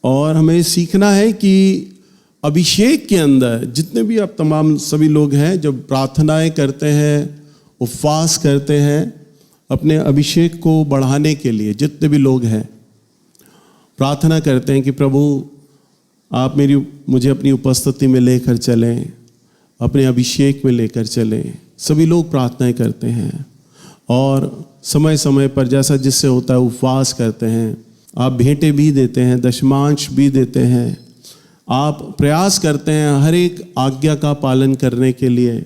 और हमें सीखना है कि अभिषेक के अंदर जितने भी आप तमाम सभी लोग हैं, जब प्रार्थनाएं करते हैं, उपवास करते हैं, अपने अभिषेक को बढ़ाने के लिए जितने भी लोग हैं प्रार्थना करते हैं कि प्रभु आप मुझे अपनी उपस्थिति में लेकर चलें, अपने अभिषेक में लेकर चलें। सभी लोग प्रार्थनाएं करते हैं और समय समय पर जैसा जिससे होता है उपवास करते हैं। आप भेंटें भी देते हैं, दशमांश भी देते हैं, आप प्रयास करते हैं हर एक आज्ञा का पालन करने के लिए।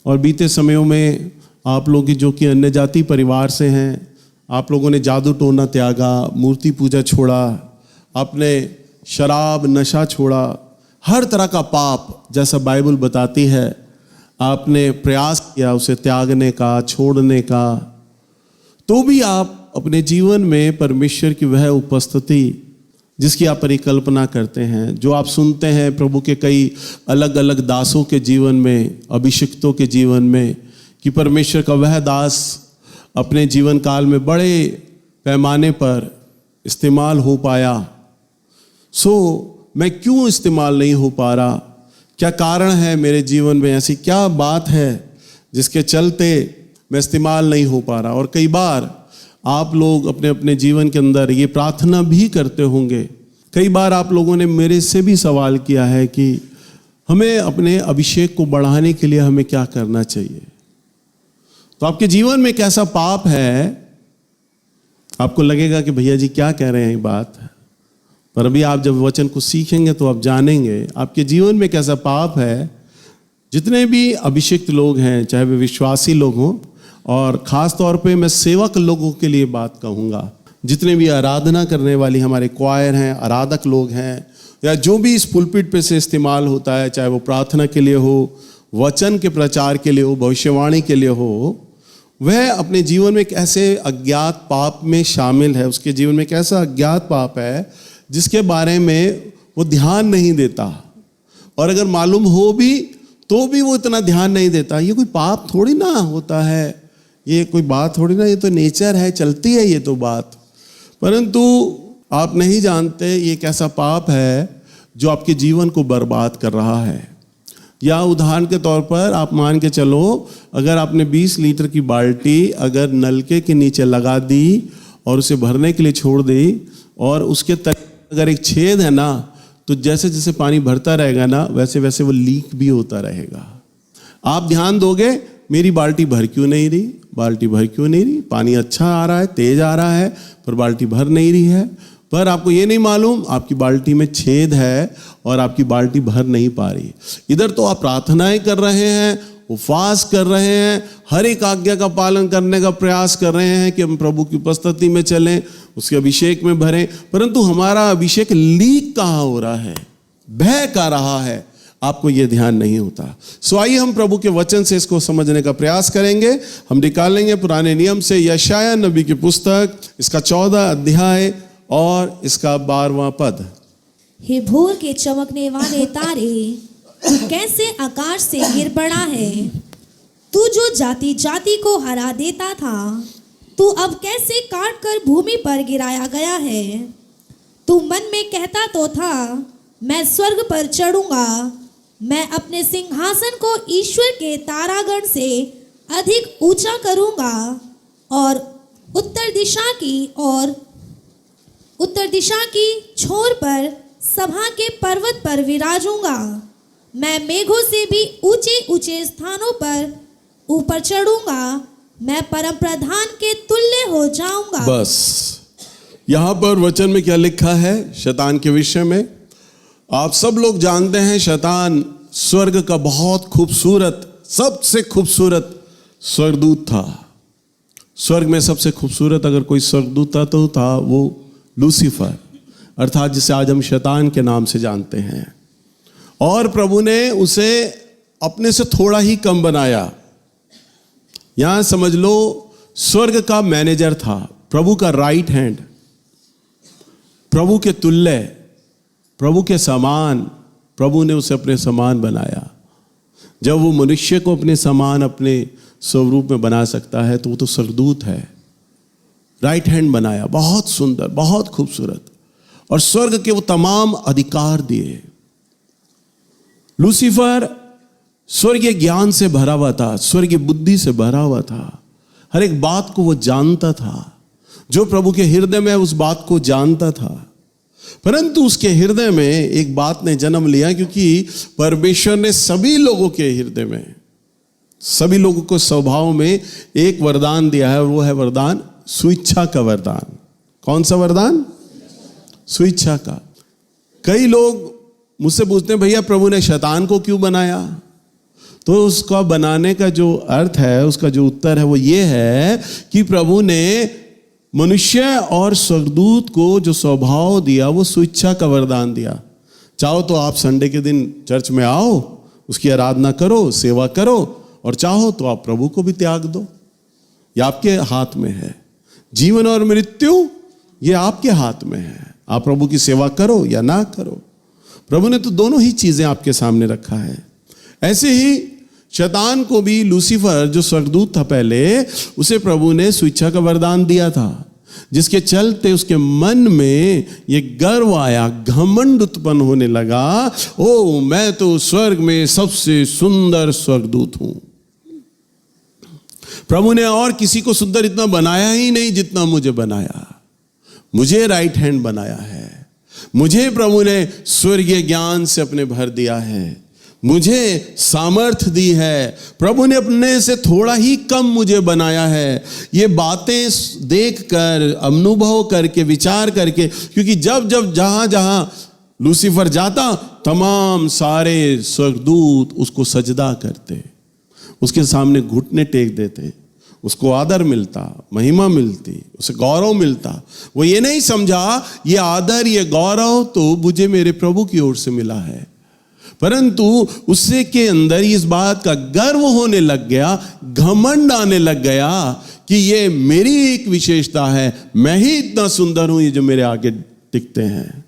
और बीते समयों में आप लोग जो कि अन्य जाति परिवार से हैं, आप लोगों ने जादू टोना त्यागा, मूर्ति पूजा छोड़ा, आपने शराब नशा छोड़ा, हर तरह का पाप जैसा बाइबल बताती है आपने प्रयास किया उसे त्यागने का, छोड़ने का। तो भी आप अपने जीवन में परमेश्वर की वह उपस्थिति जिसकी आप परिकल्पना करते हैं, जो आप सुनते हैं प्रभु के कई अलग अलग दासों के जीवन में, अभिषिक्तों के जीवन में, कि परमेश्वर का वह दास अपने जीवन काल में बड़े पैमाने पर इस्तेमाल हो पाया। मैं क्यों इस्तेमाल नहीं हो पा रहा? क्या कारण है मेरे जीवन में? ऐसी क्या बात है जिसके चलते मैं इस्तेमाल नहीं हो पा रहा? और कई बार आप लोग अपने अपने जीवन के अंदर ये प्रार्थना भी करते होंगे। कई बार आप लोगों ने मेरे से भी सवाल किया है कि हमें अपने अभिषेक को बढ़ाने के लिए हमें क्या करना चाहिए। तो आपके जीवन में कैसा पाप है? आपको लगेगा कि भैया जी क्या कह रहे हैं ये बात, पर अभी आप जब वचन को सीखेंगे तो आप जानेंगे आपके जीवन में कैसा पाप है। जितने भी अभिषिक्त लोग हैं, चाहे वे विश्वासी लोग हों, और ख़ास तौर पे मैं सेवक लोगों के लिए बात कहूँगा, जितने भी आराधना करने वाली हमारे क्वायर हैं, आराधक लोग हैं, या जो भी इस पुलपिट पे से इस्तेमाल होता है, चाहे वो प्रार्थना के लिए हो, वचन के प्रचार के लिए हो, भविष्यवाणी के लिए हो, वह अपने जीवन में एक ऐसे अज्ञात पाप में शामिल है। उसके जीवन में एक ऐसा अज्ञात पाप है जिसके बारे में वो ध्यान नहीं देता, और अगर मालूम हो भी तो भी वो इतना ध्यान नहीं देता। ये कोई पाप थोड़ी ना होता है, ये कोई बात थोड़ी ना, ये तो नेचर है, चलती है ये तो बात। परंतु आप नहीं जानते ये कैसा पाप है जो आपके जीवन को बर्बाद कर रहा है। या उदाहरण के तौर पर आप मान के चलो, अगर आपने 20 लीटर की बाल्टी अगर नलके के नीचे लगा दी और उसे भरने के लिए छोड़ दी, और उसके तक अगर एक छेद है ना, तो जैसे जैसे पानी भरता रहेगा ना, वैसे वैसे वो लीक भी होता रहेगा। आप ध्यान दोगे, मेरी बाल्टी भर क्यों नहीं रही, बाल्टी भर क्यों नहीं रही, पानी अच्छा आ रहा है, तेज आ रहा है, पर बाल्टी भर नहीं रही है। पर आपको ये नहीं मालूम आपकी बाल्टी में छेद है और आपकी बाल्टी भर नहीं पा रही। इधर तो आप प्रार्थनाएं कर रहे हैं, उपवास कर रहे हैं, हर एक आज्ञा का पालन करने का प्रयास कर रहे हैं कि हम प्रभु की उपस्थिति में चलें, उसके अभिषेक में भरें, परंतु हमारा अभिषेक लीक कहाँ हो रहा है, बह का रहा है, आपको ये ध्यान नहीं होता। सो आइए हम प्रभु के वचन से इसको समझने का प्रयास करेंगे। हम निकालेंगे पुराने नियम से यशायाह नबी की पुस्तक, इसका 14 अध्याय और इसका 12वां पद। हे भोर के चमकने वाले तारे, तू कैसे आकाश से गिर पड़ा है। तू जो जाति जाति को हरा देता था, तू अब कैसे काट कर भूमि पर गिराया गया है। तू मन में कहता तो था, मैं स्वर्ग पर चढ़ूंगा, मैं अपने सिंहासन को ईश्वर के तारागण से अधिक ऊंचा करूंगा, और उत्तर दिशा की छोर पर सभा के पर्वत पर विराजूंगा। मैं मेघों से भी ऊंचे ऊंचे स्थानों पर ऊपर चढ़ूंगा, मैं परम प्रधान के तुल्य हो जाऊंगा। बस यहाँ पर वचन में क्या लिखा है शैतान के विषय में? आप सब लोग जानते हैं शैतान स्वर्ग का बहुत खूबसूरत, सबसे खूबसूरत स्वर्गदूत था। स्वर्ग में सबसे खूबसूरत अगर कोई स्वर्गदूत था तो था वो लूसीफर, अर्थात जिसे आज हम शैतान के नाम से जानते हैं। और प्रभु ने उसे अपने से थोड़ा ही कम बनाया। यहां समझ लो स्वर्ग का मैनेजर था, प्रभु का राइट हैंड, प्रभु के तुल्य, प्रभु के समान। प्रभु ने उसे अपने समान बनाया। जब वो मनुष्य को अपने समान, अपने स्वरूप में बना सकता है तो वो तो स्वर्गदूत है। राइट हैंड बनाया, बहुत सुंदर, बहुत खूबसूरत। और स्वर्ग के वो तमाम अधिकार दिए। लूसीफर स्वर्गीय ज्ञान से भरा हुआ था, स्वर्गीय बुद्धि से भरा हुआ था, हर एक बात को वो जानता था, जो प्रभु के हृदय में उस बात को जानता था। परंतु उसके हृदय में एक बात ने जन्म लिया, क्योंकि परमेश्वर ने सभी लोगों के हृदय में, सभी लोगों को स्वभाव में एक वरदान दिया है, और वो है वरदान स्वेच्छा का वरदान। कौन सा वरदान? स्वेच्छा का। कई लोग मुझसे पूछते हैं, भैया प्रभु ने शैतान को क्यों बनाया? तो उसका बनाने का जो अर्थ है, उसका जो उत्तर है वो ये है कि प्रभु ने मनुष्य और स्वर्गदूत को जो स्वभाव दिया वो स्वेच्छा का वरदान दिया। चाहो तो आप संडे के दिन चर्च में आओ, उसकी आराधना करो, सेवा करो, और चाहो तो आप प्रभु को भी त्याग दो। ये आपके हाथ में है। जीवन और मृत्यु ये आपके हाथ में है। आप प्रभु की सेवा करो या ना करो। प्रभु ने तो दोनों ही चीजें आपके सामने रखा है। ऐसे ही शैतान को भी, लूसीफर जो स्वर्गदूत था पहले, उसे प्रभु ने स्वेच्छा का वरदान दिया था, जिसके चलते उसके मन में ये गर्व आया, घमंड उत्पन्न होने लगा, ओ मैं तो स्वर्ग में सबसे सुंदर स्वर्गदूत हूं। प्रभु ने और किसी को सुंदर इतना बनाया ही नहीं जितना मुझे बनाया। मुझे राइट हैंड बनाया है, मुझे प्रभु ने स्वर्गीय ज्ञान से अपने भर दिया है, मुझे सामर्थ दी है, प्रभु ने अपने से थोड़ा ही कम मुझे बनाया है। ये बातें देखकर, अनुभव करके, विचार करके, क्योंकि जब जब जहां जहां लूसीफर जाता, तमाम सारे स्वर्गदूत उसको सजदा करते, उसके सामने घुटने टेक देते, उसको आदर मिलता, महिमा मिलती, उसे गौरव मिलता। वो ये नहीं समझा ये आदर, ये गौरव तो मुझे मेरे प्रभु की ओर से मिला है, परंतु उससे के अंदर इस बात का गर्व होने लग गया, घमंड आने लग गया कि ये मेरी एक विशेषता है, मैं ही इतना सुंदर हूं, ये जो मेरे आगे टिकते हैं,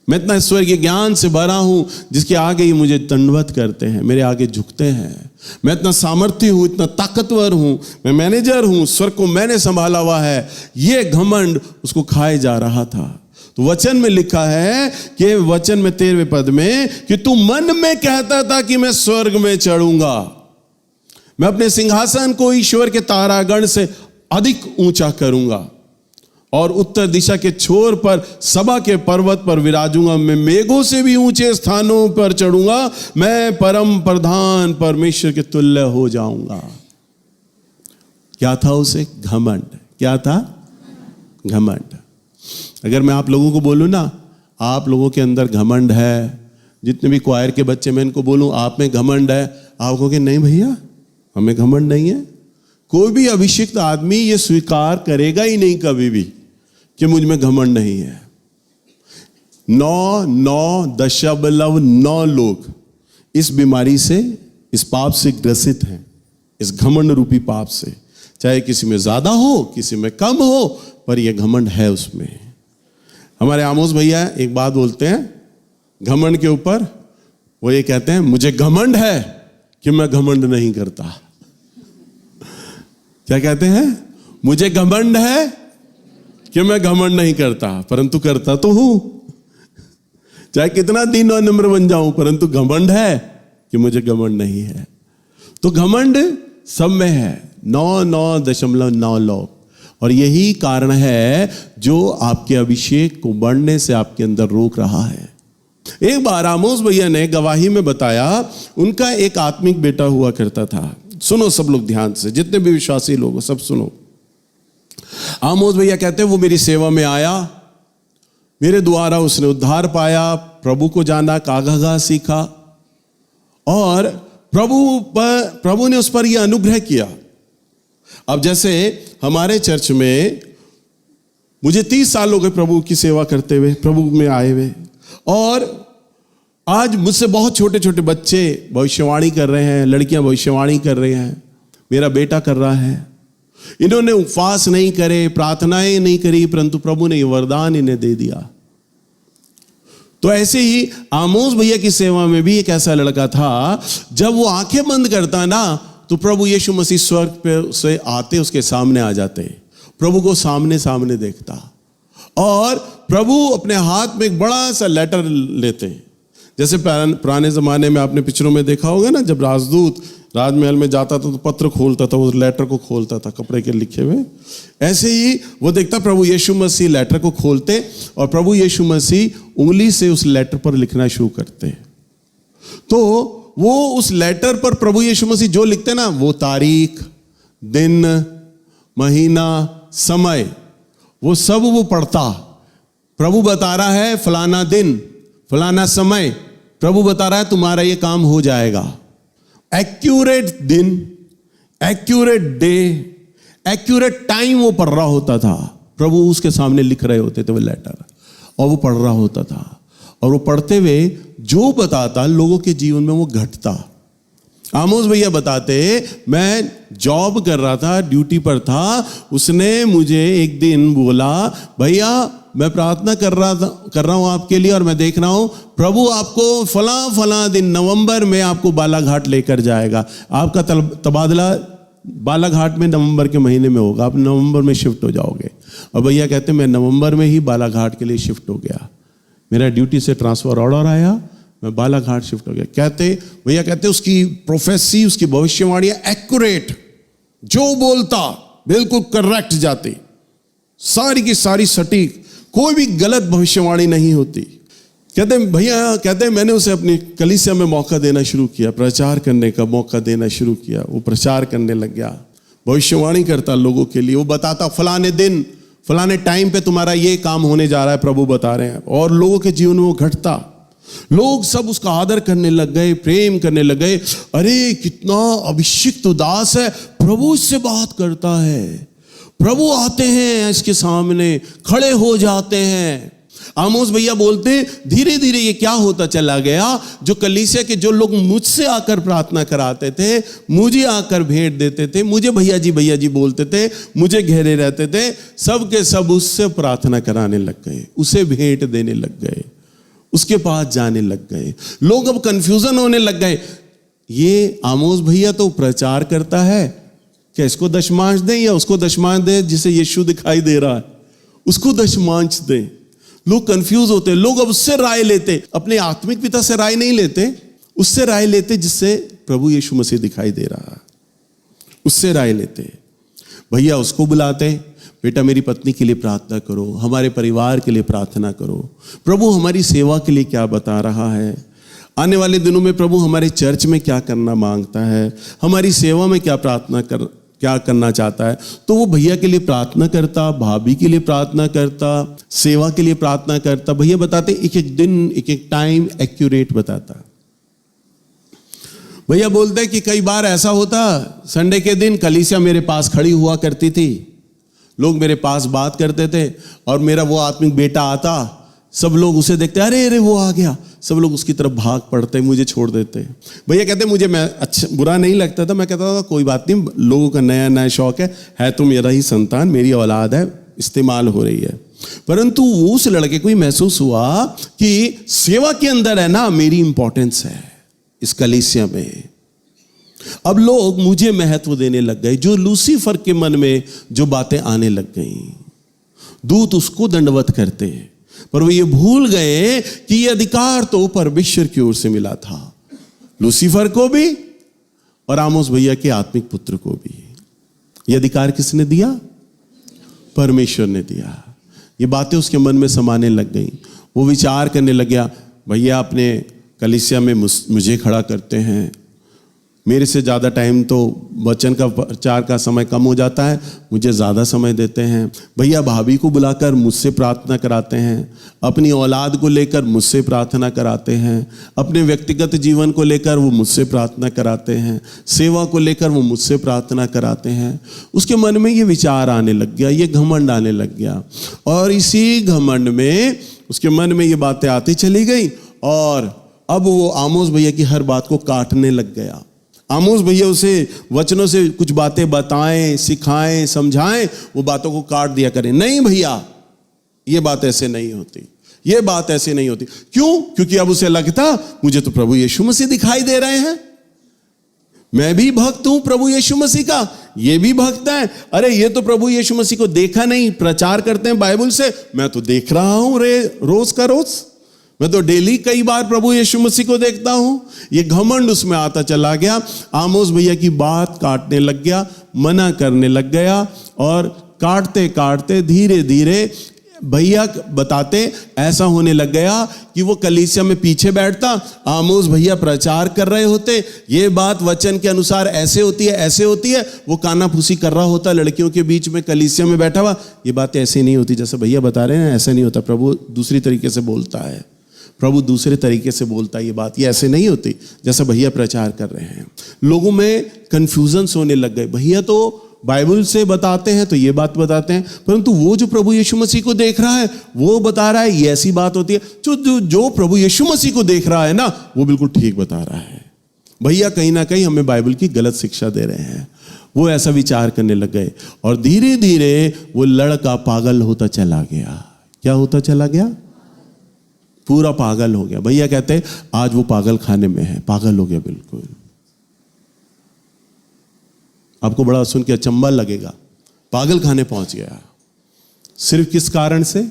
मैं इतना स्वर्गीय ज्ञान से भरा हूं जिसके आगे ही मुझे दंडवत करते हैं, मेरे आगे झुकते हैं, मैं इतना सामर्थ्य हूं, इतना ताकतवर हूं, मैं मैनेजर हूं, स्वर्ग को मैंने संभाला हुआ है। ये घमंड उसको खाए जा रहा था। तो वचन में लिखा है कि वचन में 13वें पद में कि तू मन में कहता था कि मैं स्वर्ग में चढ़ूंगा, मैं अपने सिंहासन को ईश्वर के तारागण से अधिक ऊंचा करूंगा, और उत्तर दिशा के छोर पर सभा के पर्वत पर विराजूंगा, मैं मेघों से भी ऊंचे स्थानों पर चढ़ूंगा, मैं परम प्रधान परमेश्वर के तुल्य हो जाऊंगा। क्या था उसे? घमंड। क्या था? घमंड। अगर मैं आप लोगों को बोलूं ना, आप लोगों के अंदर घमंड है, जितने भी क्वायर के बच्चे, मैं इनको बोलूं आप में घमंड है, आप कहोगे नहीं भैया हमें घमंड नहीं है। कोई भी अभिषिक्त आदमी ये स्वीकार करेगा ही नहीं कभी भी कि मुझ में घमंड नहीं है। 9.9 लोग इस बीमारी से, इस पाप से ग्रसित हैं, इस घमंड रूपी पाप से। चाहे किसी में ज्यादा हो, किसी में कम हो, पर यह घमंड है उसमें। हमारे आमोस भैया एक बात बोलते हैं घमंड के ऊपर, वो ये कहते हैं मुझे घमंड है कि मैं घमंड नहीं करता। क्या कहते हैं? मुझे घमंड है कि मैं घमंड नहीं करता, परंतु करता तो हूं। चाहे कितना दीन और नम्र बन जाऊं, परंतु घमंड है कि मुझे घमंड नहीं है। तो घमंड सब में है, 9.9 लोग, और यही कारण है जो आपके अभिषेक को बढ़ने से आपके अंदर रोक रहा है। एक बार आमोस भैया ने गवाही में बताया, उनका एक आत्मिक बेटा हुआ करता था। सुनो सब लोग ध्यान से, जितने भी विश्वासी लोग हो सब सुनो। आमोस भैया कहते हैं वो मेरी सेवा में आया, मेरे द्वारा उसने उद्धार पाया, प्रभु को जाना, कागागा सीखा, और प्रभु ने उस पर यह अनुग्रह किया। अब जैसे हमारे चर्च में मुझे 30 साल हो गए प्रभु की सेवा करते हुए, प्रभु में आए हुए, और आज मुझसे बहुत छोटे छोटे बच्चे भविष्यवाणी कर रहे हैं, लड़कियां भविष्यवाणी कर रहे हैं, मेरा बेटा कर रहा है। इन्होंने उपवास नहीं करे, प्रार्थनाएं नहीं करी, परंतु प्रभु ने ये वरदान इन्हें दे दिया। तो ऐसे ही आमोस भैया की सेवा में भी एक ऐसा लड़का था, जब वो आंखें बंद करता ना, तो प्रभु यीशु मसीह स्वर्ग पे से आते उसके सामने आ जाते, प्रभु को सामने सामने देखता, और प्रभु अपने हाथ में एक बड़ा सा लेटर लेते हैं। जैसे पुराने ज़माने में आपने पिक्चरों में देखा होगा ना, जब राजदूत राजमहल में जाता था तो पत्र खोलता था, उस लेटर को खोलता था कपड़े के लिखे हुए। ऐसे ही वो देखता प्रभु यीशु मसीह लेटर को खोलते और प्रभु यीशु मसीह उंगली से उस लेटर पर लिखना शुरू करते। तो वो उस लेटर पर प्रभु यीशु मसीह जो लिखते ना, वो तारीख, दिन, महीना, समय, वो सब वो पढ़ता। प्रभु बता रहा है फलाना दिन, फलाना समय, प्रभु बता रहा है तुम्हारा ये काम हो जाएगा। एक्यूरेट दिन, एक्यूरेट डे, एक्यूरेट टाइम वो पढ़ रहा होता था। प्रभु उसके सामने लिख रहे होते थे वो लेटर, और वो पढ़ रहा होता था, और वो पढ़ते हुए जो बताता लोगों के जीवन में वो घटता। आमोस भैया बताते, मैं जॉब कर रहा था, ड्यूटी पर था, उसने मुझे एक दिन बोला, भैया मैं प्रार्थना कर रहा हूं आपके लिए, और मैं देख रहा हूं प्रभु आपको फला दिन नवंबर में आपको बालाघाट लेकर जाएगा। आपका तबादला बालाघाट में नवंबर के महीने में होगा, आप नवंबर में शिफ्ट हो जाओगे। और भैया कहते मैं नवंबर में ही बालाघाट के लिए शिफ्ट हो गया, मेरा ड्यूटी से ट्रांसफर ऑर्डर आया, मैं बालाघाट शिफ्ट हो गया। भैया कहते उसकी प्रोफेसी, उसकी भविष्यवाणियां एक्यूरेट, जो बोलता बिल्कुल करेक्ट जाती, सारी की सारी सटीक, कोई भी गलत भविष्यवाणी नहीं होती। कहते मैंने उसे अपनी कलीसिया में मौका देना शुरू किया, प्रचार करने का मौका देना शुरू किया। वो प्रचार करने लग गया, भविष्यवाणी करता लोगों के लिए। वो बताता फलाने दिन फलाने टाइम पे तुम्हारा ये काम होने जा रहा है, प्रभु बता रहे हैं, और लोगों के जीवन में वो घटता। लोग सब उसका आदर करने लग गए, प्रेम करने लग गए। अरे कितना अभिषिक्त दास है, प्रभु इससे बात करता है। प्रभु आते हैं इसके सामने, खड़े हो जाते हैं। आमोस भैया बोलते धीरे धीरे ये क्या होता चला गया, जो कलीसिया के जो लोग मुझसे आकर प्रार्थना कराते थे, मुझे आकर भेंट देते थे, मुझे भैया जी बोलते थे, मुझे घेरे रहते थे, सब के सब उससे प्रार्थना कराने लग गए, उसे भेंट देने लग गए, उसके पास जाने लग गए। लोग अब कंफ्यूजन होने लग गए, ये आमोस भैया तो प्रचार करता है, क्या इसको दशमांश दें या उसको दशमांश दें, जिसे यीशु दिखाई दे रहा है उसको दशमांश दें। लोग कंफ्यूज होते, लोग अब उससे राय लेते, अपने आत्मिक पिता से राय नहीं लेते, उससे राय लेते जिससे प्रभु यीशु मसीह दिखाई दे रहा है, उससे राय लेते। भैया उसको बुलाते, बेटा मेरी पत्नी के लिए प्रार्थना करो, हमारे परिवार के लिए प्रार्थना करो, प्रभु हमारी सेवा के लिए क्या बता रहा है, आने वाले दिनों में प्रभु हमारे चर्च में क्या करना मांगता है, हमारी सेवा में क्या करना चाहता है। तो वो भैया के लिए प्रार्थना करता, भाभी के लिए प्रार्थना करता, सेवा के लिए प्रार्थना करता। भैया बताते एक एक दिन, एक एक टाइम एक्यूरेट बताता। भैया बोलते कि कई बार ऐसा होता, संडे के दिन कलीसिया मेरे पास खड़ी हुआ करती थी, लोग मेरे पास बात करते थे, और मेरा वो आत्मिक बेटा आता, सब लोग उसे देखते, अरे वो आ गया, सब लोग उसकी तरफ भाग पड़ते, मुझे छोड़ देते। भैया कहते मुझे मैं अच्छा बुरा नहीं लगता था, मैं कहता था कोई बात नहीं, लोगों का नया नया शौक है तो मेरा ही संतान, मेरी औलाद है, इस्तेमाल हो रही है। परंतु उस लड़के को ही महसूस हुआ कि सेवा के अंदर है ना मेरी इंपॉर्टेंस है इस कलीसिया में। अब लोग मुझे महत्व देने लग गए, जो लूसीफर के मन में जो बातें आने लग गई, दूत उसको दंडवत करते, पर वो ये भूल गए कि ये अधिकार तो परमेश्वर की ओर से मिला था, लूसीफर को भी और आमोस भैया के आत्मिक पुत्र को भी। ये अधिकार किसने दिया? परमेश्वर ने दिया। ये बातें उसके मन में समाने लग गई। वो विचार करने लग गया, भैया अपने कलीसिया में मुझे खड़ा करते हैं, मेरे से ज़्यादा टाइम तो वचन का प्रचार का समय कम हो जाता है, मुझे ज़्यादा समय देते हैं। भैया भाभी को बुलाकर मुझसे प्रार्थना कराते हैं, अपनी औलाद को लेकर मुझसे प्रार्थना कराते हैं, अपने व्यक्तिगत जीवन को लेकर वो मुझसे प्रार्थना कराते हैं, सेवा को लेकर वो मुझसे प्रार्थना कराते हैं। उसके मन में ये विचार आने लग गया, ये घमंड आने लग गया, और इसी घमंड में उसके मन में ये बातें आती चली गई, और अब वो आमोस भैया की हर बात को काटने लग गया। आमोस भैया उसे वचनों से कुछ बातें बताएं, सिखाएं, समझाएं, वो बातों को काट दिया करें। नहीं भैया, ये बात ऐसे नहीं होती, ये बात ऐसे नहीं होती। क्यों? क्योंकि अब उसे लगता मुझे तो प्रभु यीशु मसीह दिखाई दे रहे हैं, मैं भी भक्त हूं प्रभु यीशु मसीह का, ये भी भक्त है। अरे ये तो प्रभु यीशु मसीह को देखा नहीं, प्रचार करते हैं बाइबल से, मैं तो देख रहा हूं रोज का रोज, मैं तो डेली कई बार प्रभु यीशु मसीह को देखता हूं। ये घमंड उसमें आता चला गया। आमोस भैया की बात काटने लग गया, मना करने लग गया, और काटते काटते धीरे धीरे भैया बताते ऐसा होने लग गया कि वो कलीसिया में पीछे बैठता, आमोस भैया प्रचार कर रहे होते, ये बात वचन के अनुसार ऐसे होती है, ऐसे होती है, वो कानाफूसी कर रहा होता लड़कियों के बीच में कलीसिया में बैठा हुआ, ये बातें ऐसी नहीं होती जैसे भैया बता रहे हैं, ऐसा नहीं होता, प्रभु दूसरी तरीके से बोलता है, प्रभु दूसरे तरीके से बोलता है, ये बात ये ऐसे नहीं होती जैसा भैया प्रचार कर रहे हैं। लोगों में कंफ्यूजन होने लग गए, भैया तो बाइबल से बताते हैं तो ये बात बताते हैं, परंतु वो जो प्रभु यीशु मसीह को देख रहा है वो बता रहा है ये ऐसी बात होती है, जो प्रभु यीशु मसीह को देख रहा है ना वो बिल्कुल ठीक बता रहा है। भैया कहीं ना कहीं हमें बाइबल की गलत शिक्षा दे रहे हैं। वो ऐसा विचार करने लग गए और धीरे धीरे वो लड़का पागल होता चला गया। क्या होता चला गया? पूरा पागल हो गया। भैया कहते आज वो पागल खाने में है, पागल हो गया बिल्कुल। आपको बड़ा सुन के अचंभा लगेगा, पागल खाने पहुंच गया। सिर्फ किस कारण से?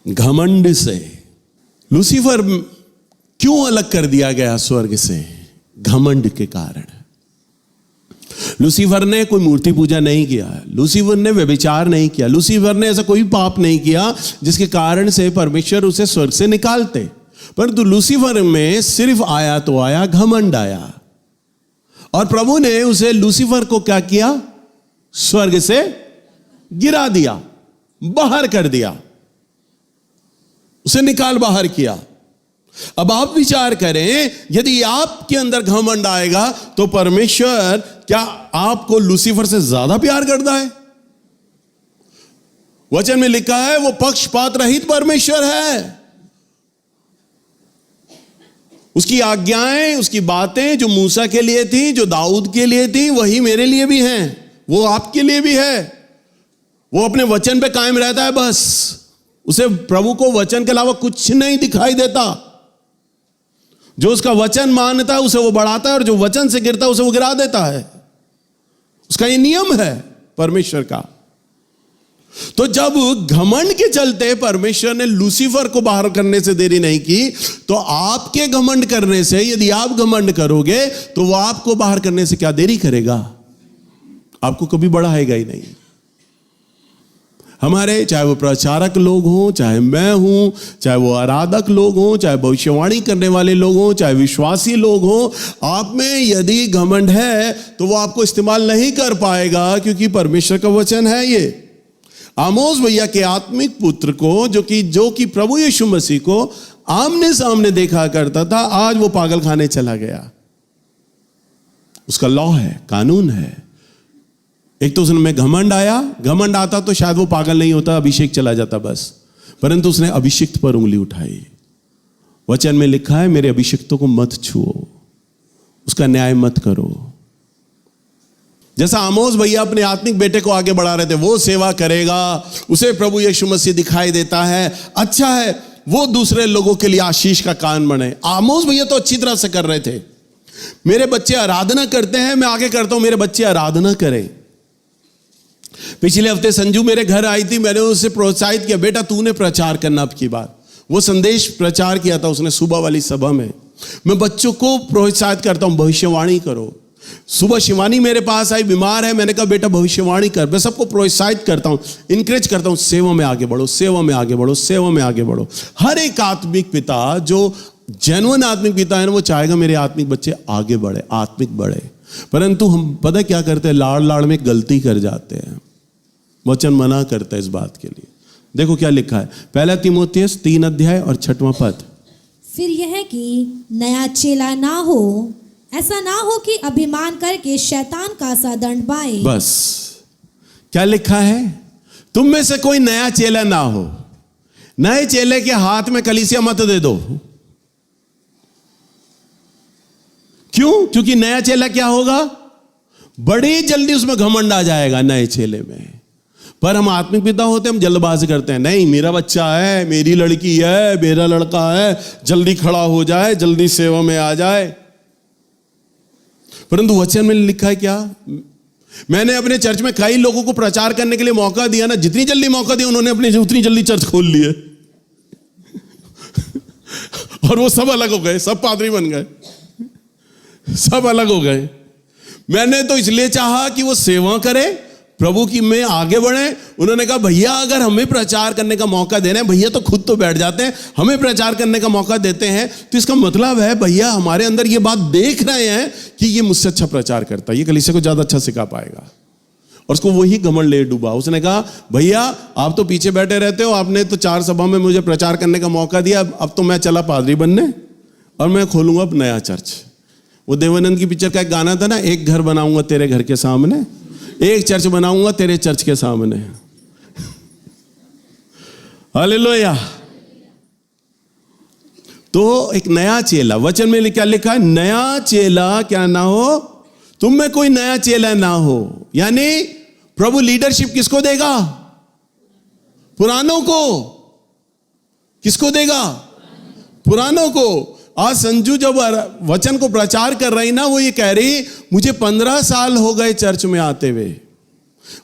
घमंड से। लूसीफर क्यों अलग कर दिया गया स्वर्ग से? घमंड के कारण। लूसीफर ने कोई मूर्ति पूजा नहीं किया, लूसीफर ने व्यभिचार नहीं किया, लूसीफर ने ऐसा कोई पाप नहीं किया जिसके कारण से परमेश्वर उसे स्वर्ग से निकालते, परंतु लूसीफर में सिर्फ आया तो आया, घमंड आया, और प्रभु ने उसे लूसीफर को क्या किया? स्वर्ग से गिरा दिया, बाहर कर दिया, उसे निकाल बाहर किया। अब आप विचार करें, यदि आपके अंदर घमंड आएगा तो परमेश्वर क्या आपको लूसीफर से ज्यादा प्यार करता है? वचन में लिखा है वो पक्षपात रहित परमेश्वर है। उसकी आज्ञाएं, उसकी बातें जो मूसा के लिए थी, जो दाऊद के लिए थी, वही मेरे लिए भी हैं, वो आपके लिए भी है। वो अपने वचन पे कायम रहता है, बस उसे प्रभु को वचन के अलावा कुछ नहीं दिखाई देता। जो उसका वचन मानता है उसे वो बढ़ाता है, और जो वचन से गिरता है उसे वो गिरा देता है। उसका ये नियम है परमेश्वर का। तो जब घमंड के चलते परमेश्वर ने लूसीफर को बाहर करने से देरी नहीं की, तो आपके घमंड करने से, यदि आप घमंड करोगे तो वो आपको बाहर करने से क्या देरी करेगा? आपको कभी बढ़ाएगा ही नहीं। हमारे चाहे वो प्रचारक लोग हों, चाहे मैं हूं, चाहे वो आराधक लोग हों, चाहे भविष्यवाणी करने वाले लोग हों, चाहे विश्वासी लोग हों, आप में यदि घमंड है तो वो आपको इस्तेमाल नहीं कर पाएगा, क्योंकि परमेश्वर का वचन है ये। आमोस भैया के आत्मिक पुत्र को, जो कि प्रभु यीशु मसीह को आमने सामने देखा करता था, आज वो पागल खाने चला गया। उसका लॉ है, कानून है। एक तो उसमें घमंड आया, घमंड आता तो शायद वो पागल नहीं होता, अभिषेक चला जाता बस, परंतु उसने अभिषिक्त पर उंगली उठाई। वचन में लिखा है मेरे अभिषिक्तों को मत छुओ, उसका न्याय मत करो। जैसा आमोस भैया अपने आत्मिक बेटे को आगे बढ़ा रहे थे, वो सेवा करेगा, उसे प्रभु यीशु मसीह दिखाई देता है, अच्छा है, वो दूसरे लोगों के लिए आशीष का कान बने। आमोस भैया तो अच्छी तरह से कर रहे थे, मेरे बच्चे आराधना करते हैं, मैं आगे करता हूं मेरे बच्चे आराधना करें। पिछले हफ्ते संजू मेरे घर आई थी, मैंने उसे प्रोत्साहित किया, बेटा तूने प्रचार करना अब की बार। वो संदेश प्रचार किया था उसने सुबह वाली सभा में। मैं बच्चों को प्रोत्साहित करता हूं, भविष्यवाणी करो। सुबह शिवानी मेरे पास आई, बीमार है, मैंने कहा बेटा भविष्यवाणी कर। मैं सबको प्रोत्साहित करता हूं, इनकरेज करता हूं, सेवा में आगे बढ़ो, सेवा में आगे बढ़ो, सेवा में आगे बढ़ो। हर एक आत्मिक पिता जो जेन्युइन आत्मिक पिता है ना, वो चाहेगा मेरे आत्मिक बच्चे आगे बढ़े, आत्मिक बढ़े। परंतु हम पता क्या करते हैं, लाड़ लाड़ में गलती कर जाते हैं। वचन मना करता है इस बात के लिए। देखो क्या लिखा है, 1 तीमुथियुस 3 अध्याय और 6वां पद। फिर यह कि नया चेला ना हो, ऐसा ना हो कि अभिमान करके शैतान का सा दंड पाए। बस क्या लिखा है, तुम में से कोई नया चेला ना हो। नए चेले के हाथ में कलीसिया मत दे दो। क्यों? क्योंकि नया चेला क्या होगा, बड़ी जल्दी उसमें घमंड आ जाएगा नए चेले में। पर हम आत्मिक पिता होते, हम जल्दबाजी करते हैं, नहीं मेरा बच्चा है, मेरी लड़की है, मेरा लड़का है, जल्दी खड़ा हो जाए, जल्दी सेवा में आ जाए। परंतु वचन में लिखा है क्या? मैंने अपने चर्च में कई लोगों को प्रचार करने के लिए मौका दिया ना, जितनी जल्दी मौका दिया उन्होंने अपने उतनी जल्दी चर्च खोल लिए और वो सब अलग हो गए, सब पादरी बन गए, सब अलग हो गए। मैंने तो इसलिए चाहा कि वो सेवा करे, प्रभु की में आगे बढ़े। उन्होंने कहा भैया अगर हमें प्रचार करने का मौका दे रहे हैं, भैया तो खुद तो बैठ जाते हैं, हमें प्रचार करने का मौका देते हैं, तो इसका मतलब है भैया हमारे अंदर ये बात देख रहे हैं कि ये मुझसे अच्छा प्रचार करता है, ये कलीसिया को ज्यादा अच्छा सिखा पाएगा। और उसको वही घमंड ले डूबा। उसने कहा भैया आप तो पीछे बैठे रहते हो, आपने तो 4 सभा में मुझे प्रचार करने का मौका दिया, अब तो मैं चला पादरी बनने और मैं खोलूंगा अब नया चर्च। वो देवानंद की पिक्चर का एक गाना था ना, एक घर बनाऊंगा तेरे घर के सामने, एक चर्च बनाऊंगा तेरे चर्च के सामने। हालेलुया। तो एक नया चेला, वचन में क्या लिखा है? नया चेला क्या ना हो, तुम में कोई नया चेला ना हो। यानी प्रभु लीडरशिप किसको देगा? पुरानों को। किसको देगा? पुरानों को। आज संजू जब वचन को प्रचार कर रही ना, वो ये कह रही मुझे 15 साल हो गए चर्च में आते हुए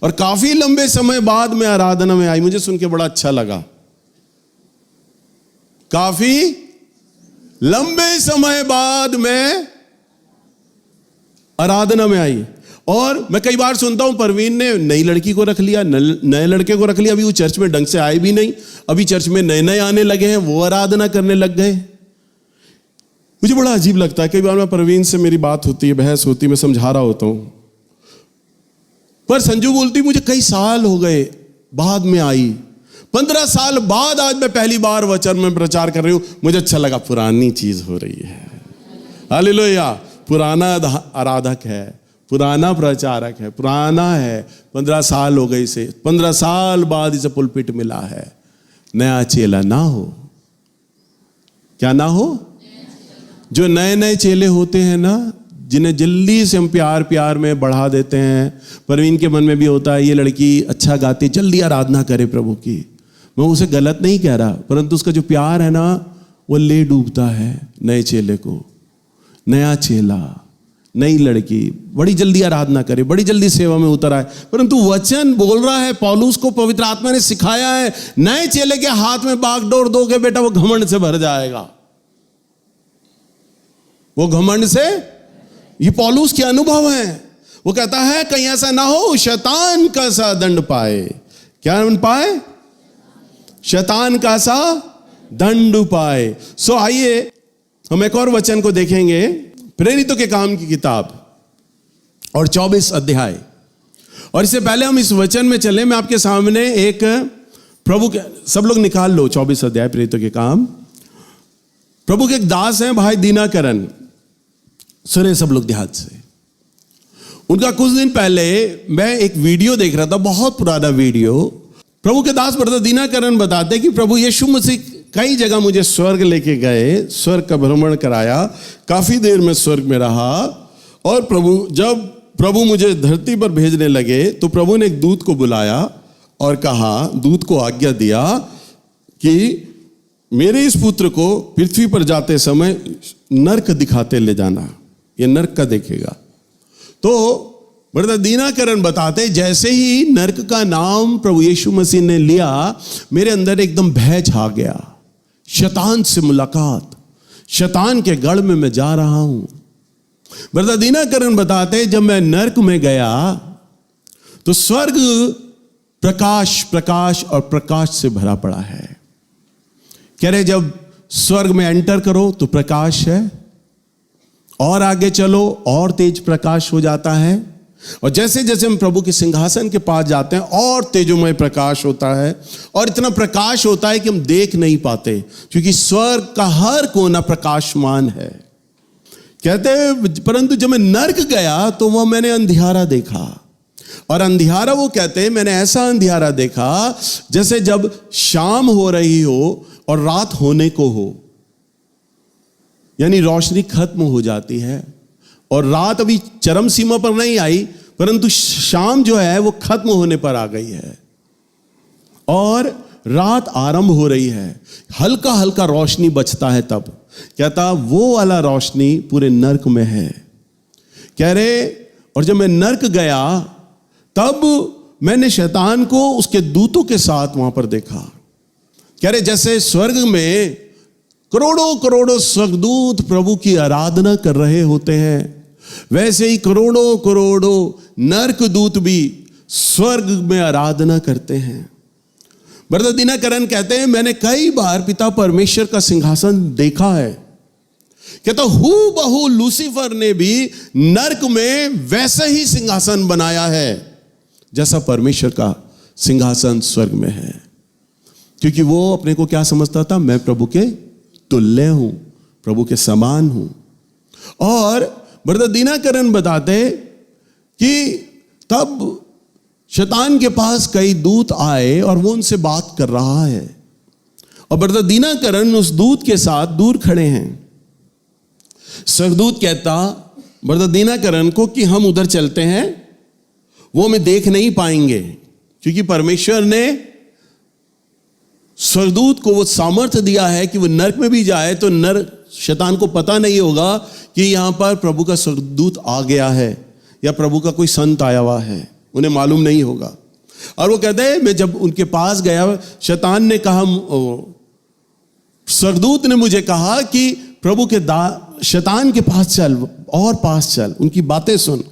और काफी लंबे समय बाद मैं आराधना में आई। मुझे सुन के बड़ा अच्छा लगा, काफी लंबे समय बाद मैं आराधना में आई। और मैं कई बार सुनता हूं परवीन ने नई लड़की को रख लिया, नए लड़के को रख लिया, अभी वो चर्च में ढंग से आए भी नहीं, अभी चर्च में नए नए आने लगे हैं, वो आराधना करने लग गए। मुझे बड़ा अजीब लगता है। कई बार मैं परवीन से मेरी बात होती है, बहस होती है, मैं समझा रहा होता हूं, पर संजू बोलती मुझे कई साल हो गए बाद में आई, 15 साल बाद आज मैं पहली बार वचन में प्रचार कर रही हूं। मुझे अच्छा लगा, पुरानी चीज हो रही है। हालेलुया। पुराना आराधक है, पुराना प्रचारक है, पुराना है, 15 साल हो गए इसे, 15 साल बाद इसे पुलपिट मिला है। नया चेला ना हो। क्या ना हो? जो नए नए चेले होते हैं ना, जिन्हें जल्दी से हम प्यार प्यार में बढ़ा देते हैं। परवीन के मन में भी होता है ये लड़की अच्छा गाती, जल्दी आराधना करे प्रभु की। मैं उसे गलत नहीं कह रहा, परंतु उसका जो प्यार है ना, वो ले डूबता है नए चेले को। नया चेला, नई लड़की बड़ी जल्दी आराधना करे, बड़ी जल्दी सेवा में उतर आए, परंतु वचन बोल रहा है, पौलुस को पवित्र आत्मा ने सिखाया है, नए चेले के हाथ में बागडोर दोगे बेटा, वो घमंड से भर जाएगा। वो घमंड से, ये पौलुस के अनुभव है। वो कहता है कहीं ऐसा ना हो शैतान का सा दंड पाए। क्या दंड पाए? शैतान का सा दंड पाए। सो आइए हम एक और वचन को देखेंगे, प्रेरितों के काम की किताब और 24 अध्याय। और इससे पहले हम इस वचन में चले, मैं आपके सामने एक प्रभु के, सब लोग निकाल लो 24 अध्याय प्रेरितों के काम। प्रभु के एक दास हैं भाई दीनाकरण, सुने सब लोग ध्यान से। उनका कुछ दिन पहले मैं एक वीडियो देख रहा था, बहुत पुराना वीडियो। प्रभु के दास ब्रदर दीनाकरण बताते कि प्रभु यीशु मसीह कई जगह मुझे स्वर्ग लेके गए, स्वर्ग का भ्रमण कराया, काफी देर में स्वर्ग में रहा। और जब प्रभु मुझे धरती पर भेजने लगे तो प्रभु ने एक दूत को बुलाया और कहा, दूत को आज्ञा दिया कि मेरे इस पुत्र को पृथ्वी पर जाते समय नरक दिखाते ले जाना, ये नरक का देखेगा। तो ब्रदर दीनाकरण बताते जैसे ही नरक का नाम प्रभु यीशु मसीह ने लिया, मेरे अंदर एकदम भय छा गया। शैतान से मुलाकात, शैतान के गढ़ में मैं जा रहा हूं। ब्रदर दीनाकरण बताते जब मैं नरक में गया तो स्वर्ग प्रकाश प्रकाश और प्रकाश से भरा पड़ा है। कह रहे जब स्वर्ग में एंटर करो तो प्रकाश है, और आगे चलो और तेज प्रकाश हो जाता है, और जैसे जैसे हम प्रभु के सिंहासन के पास जाते हैं और तेजोमय प्रकाश होता है, और इतना प्रकाश होता है कि हम देख नहीं पाते, क्योंकि स्वर्ग का हर कोना प्रकाशमान है। कहते हैं परंतु जब मैं नरक गया तो वह मैंने अंधियारा देखा। और अंधियारा, वो कहते हैं मैंने ऐसा अंधियारा देखा जैसे जब शाम हो रही हो और रात होने को हो, यानी रोशनी खत्म हो जाती है और रात अभी चरम सीमा पर नहीं आई, परंतु शाम जो है वो खत्म होने पर आ गई है और रात आरंभ हो रही है। हल्का हल्का रोशनी बचता है। तब कहता वो वाला रोशनी पूरे नरक में है। कह रहे, और जब मैं नर्क गया तब मैंने शैतान को उसके दूतों के साथ वहां पर देखा। कह रहे जैसे स्वर्ग में करोड़ों करोड़ों स्वर्गदूत प्रभु की आराधना कर रहे होते हैं, वैसे ही करोड़ों करोड़ों नर्क दूत भी स्वर्ग में आराधना करते हैं। ब्रदर दिनकरन कहते हैं, मैंने कई बार पिता परमेश्वर का सिंहासन देखा है। कहता हूं बहु लूसीफर ने भी नर्क में वैसा ही सिंहासन बनाया है जैसा परमेश्वर का सिंहासन स्वर्ग में है, क्योंकि वो अपने को क्या समझता था, मैं प्रभु के तुल्य हूं, प्रभु के समान हूं। और ब्रदर दिनकरन बताते कि तब शैतान के पास कई दूत आए और वो उनसे बात कर रहा है, और ब्रदर दिनकरन उस दूत के साथ दूर खड़े हैं। स्वर्गदूत कहता ब्रदर दिनकरन को कि हम उधर चलते हैं, वो हमें देख नहीं पाएंगे, क्योंकि परमेश्वर ने स्वर्गदूत को वो सामर्थ्य दिया है कि वो नरक में भी जाए तो शैतान को पता नहीं होगा कि यहां पर प्रभु का स्वर्गदूत आ गया है या प्रभु का कोई संत आया हुआ है, उन्हें मालूम नहीं होगा। और वो कहते हैं, मैं जब उनके पास गया, शैतान ने कहा, स्वर्गदूत ने मुझे कहा कि प्रभु के शैतान के पास चल और पास चल, उनकी बातें सुन।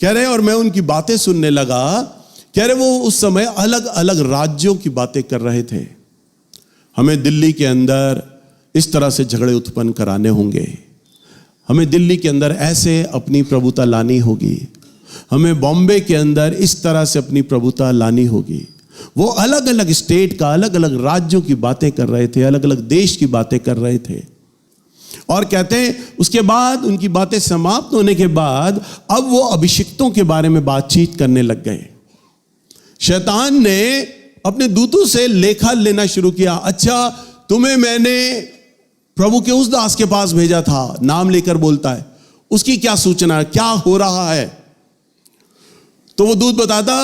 कह रहे और मैं उनकी बातें सुनने लगा। कह रहे वो उस समय अलग अलग राज्यों की बातें कर रहे थे। हमें दिल्ली के अंदर इस तरह से झगड़े उत्पन्न कराने होंगे, हमें दिल्ली के अंदर ऐसे अपनी प्रभुता लानी होगी, हमें बॉम्बे के अंदर इस तरह से अपनी प्रभुता लानी होगी। वो अलग अलग स्टेट का, अलग अलग राज्यों की बातें कर रहे थे, अलग अलग देश की बातें कर रहे थे। और कहते हैं उसके बाद उनकी बातें समाप्त होने के बाद अब वो अभिषिक्तों के बारे में बातचीत करने लग गए। शैतान ने अपने दूतों से लेखा लेना शुरू किया। अच्छा, तुम्हें मैंने प्रभु के उस दास के पास भेजा था, नाम लेकर बोलता है, उसकी क्या सूचना, क्या हो रहा है? तो वो दूत बताता,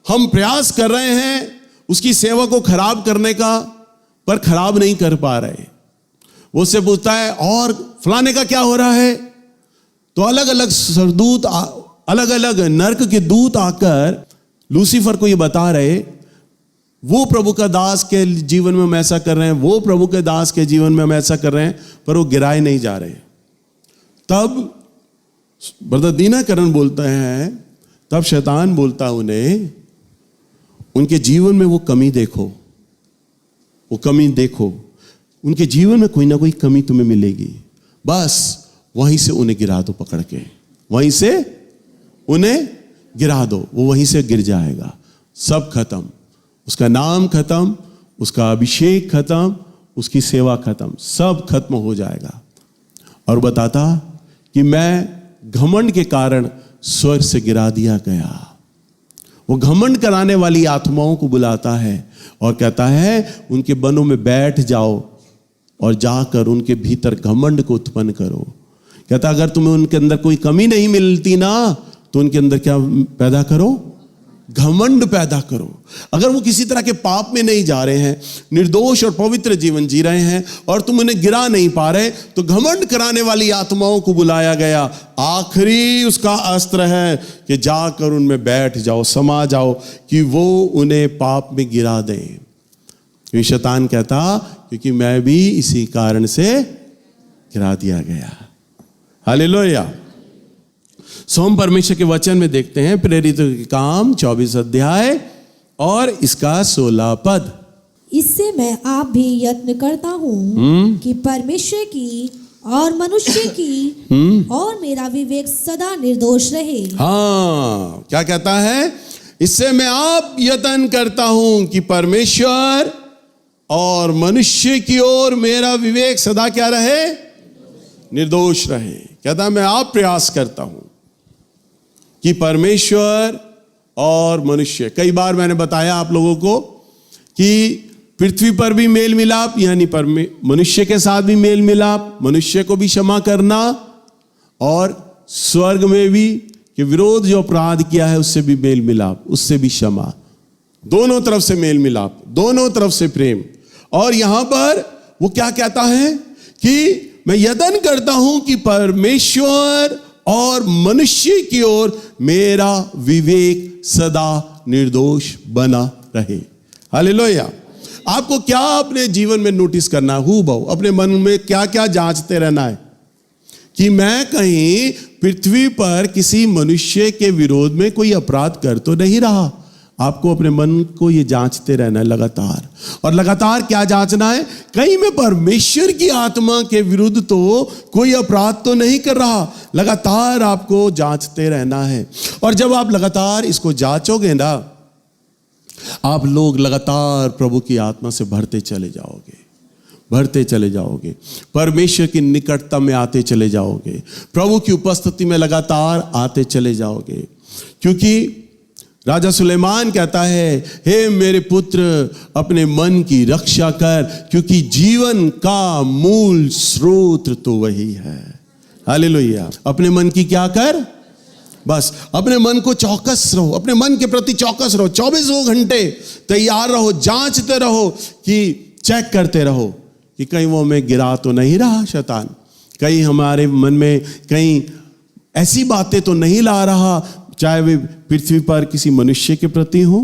हम प्रयास कर रहे हैं उसकी सेवा को खराब करने का, पर खराब नहीं कर पा रहे। वो उससे पूछता है, और फलाने का क्या हो रहा है? तो अलग अलग सरदूत, अलग अलग नर्क के दूत आकर लूसीफर को ये बता रहे, वो प्रभु का दास के जीवन में हम ऐसा कर रहे हैं, वो प्रभु के दास के जीवन में हम ऐसा कर रहे हैं, पर वो गिराए नहीं जा रहे। तब ब्रदर दिनकरन बोलते हैं, तब शैतान बोलता उन्हें, उनके जीवन में वो कमी देखो, वो कमी देखो, उनके जीवन में कोई ना कोई कमी तुम्हें मिलेगी, बस वहीं से उन्हें गिरा दो, पकड़ के वहीं से उन्हें गिरा दो, वो वहीं से गिर जाएगा, सब खत्म, उसका नाम खत्म, उसका अभिषेक खत्म, उसकी सेवा खत्म, सब खत्म हो जाएगा। और बताता कि मैं घमंड के कारण स्वर्ग से गिरा दिया गया। वो घमंड कराने वाली आत्माओं को बुलाता है और कहता है, उनके बनों में बैठ जाओ और जाकर उनके भीतर घमंड को उत्पन्न करो। कहता अगर तुम्हें उनके अंदर कोई कमी नहीं मिलती ना, तो उनके अंदर क्या पैदा करो, घमंड पैदा करो। अगर वो किसी तरह के पाप में नहीं जा रहे हैं, निर्दोष और पवित्र जीवन जी रहे हैं और तुम उन्हें गिरा नहीं पा रहे, तो घमंड कराने वाली आत्माओं को बुलाया गया। आखिरी उसका अस्त्र है कि जाकर उनमें बैठ जाओ, समा जाओ, कि वो उन्हें पाप में गिरा दें। शैतान कहता, क्योंकि मैं भी इसी कारण से गिरा दिया गया। हालेलुया। सो हम परमेश्वर के वचन में देखते हैं प्रेरितों के काम 24 अध्याय और इसका 16 पद। इससे मैं आप भी यत्न करता हूँ कि परमेश्वर की और मनुष्य की और मेरा विवेक सदा निर्दोष रहे। हाँ, क्या कहता है? इससे मैं आप यत्न करता हूं कि परमेश्वर और मनुष्य की ओर मेरा विवेक सदा क्या रहे, निर्दोष रहे। कहता मैं आप प्रयास करता हूं कि परमेश्वर और मनुष्य, कई बार मैंने बताया आप लोगों को कि पृथ्वी पर भी मेल मिलाप, यानी मनुष्य के साथ भी मेल मिलाप, मनुष्य को भी क्षमा करना, और स्वर्ग में भी कि विरोध जो अपराध किया है उससे भी मेल मिलाप, उससे भी क्षमा, दोनों तरफ से मेल मिलाप, दोनों तरफ से प्रेम। और यहां पर वो क्या कहता है कि मैं यत्न करता हूं कि परमेश्वर और मनुष्य की ओर मेरा विवेक सदा निर्दोष बना रहे। हालेलुया। आपको क्या अपने जीवन में नोटिस करना है, हूबहू अपने मन में क्या क्या जांचते रहना है कि मैं कहीं पृथ्वी पर किसी मनुष्य के विरोध में कोई अपराध कर तो नहीं रहा। आपको अपने मन को ये जांचते रहना है लगातार। और लगातार क्या जांचना है, कहीं मैं परमेश्वर की आत्मा के विरुद्ध तो कोई अपराध तो नहीं कर रहा। लगातार आपको जांचते रहना है। और जब आप लगातार इसको जांचोगे ना, आप लोग लगातार प्रभु की आत्मा से भरते चले जाओगे, बढ़ते चले जाओगे, परमेश्वर की निकटता में आते चले जाओगे, प्रभु की उपस्थिति में लगातार आते चले जाओगे। क्योंकि राजा सुलेमान कहता है, हे मेरे पुत्र अपने मन की रक्षा कर, क्योंकि जीवन का मूल स्रोत तो वही है। हालेलुया। अपने मन की क्या कर, बस अपने मन को चौकस रहो, अपने मन के प्रति चौकस रहो, 24 घंटे तैयार रहो, जांचते रहो, कि चेक करते रहो कि कहीं वो हमें गिरा तो नहीं रहा शैतान, कहीं हमारे मन में कहीं ऐसी बातें तो नहीं ला रहा, चाहे वे पृथ्वी पर किसी मनुष्य के प्रति हो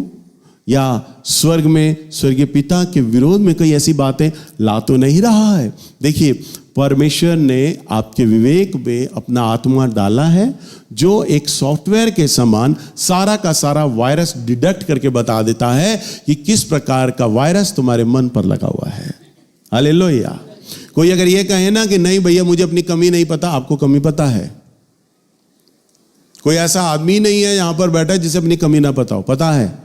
या स्वर्ग में स्वर्गीय पिता के विरोध में कई ऐसी बातें ला तो नहीं रहा है। देखिए, परमेश्वर ने आपके विवेक में अपना आत्मा डाला है, जो एक सॉफ्टवेयर के समान सारा का सारा वायरस डिटेक्ट करके बता देता है कि किस प्रकार का वायरस तुम्हारे मन पर लगा हुआ है। हालेलुया। कोई अगर ये कहे ना कि नहीं भैया मुझे अपनी कमी नहीं पता, आपको कमी पता है। कोई ऐसा आदमी नहीं है यहां पर बैठा जिसे अपनी कमी ना पता हो, पता है।